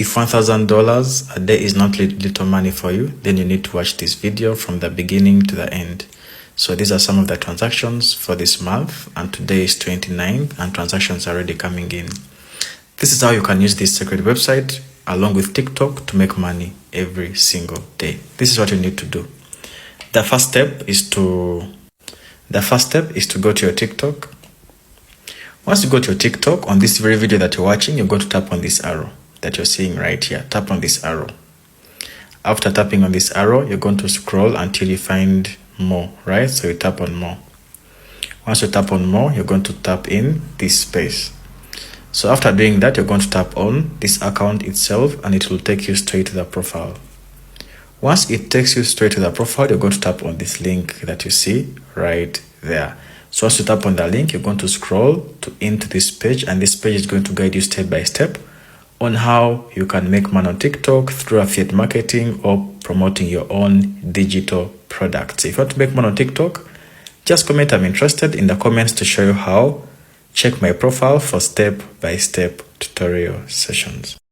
If $1,000 a day is not little money for you, then you need to watch this video from the beginning to the end. So these are some of the transactions for this month, and today is 29th and transactions are already coming in. This is how you can use this secret website along with TikTok to make money every single day. This is what you need to do. The first step is to go to your TikTok. Once you go to your TikTok, on this very video that you're watching, you're going to tap on this arrow that you're seeing right here. Tap on this arrow. After tapping on this arrow, you're going to scroll until you find more, right? So you tap on more. Once you tap on more, you're going to tap in this space. So after doing that, you're going to tap on this account itself and it will take you straight to the profile. Once it takes you straight to the profile, you're going to tap on this link that you see right there. So once you tap on the link, you're going to scroll into this page, and this page is going to guide you step by step on how you can make money on TikTok through affiliate marketing or promoting your own digital products. If you want to make money on TikTok, just comment "I'm interested" in the comments to show you how. Check my profile for step-by-step tutorial sessions.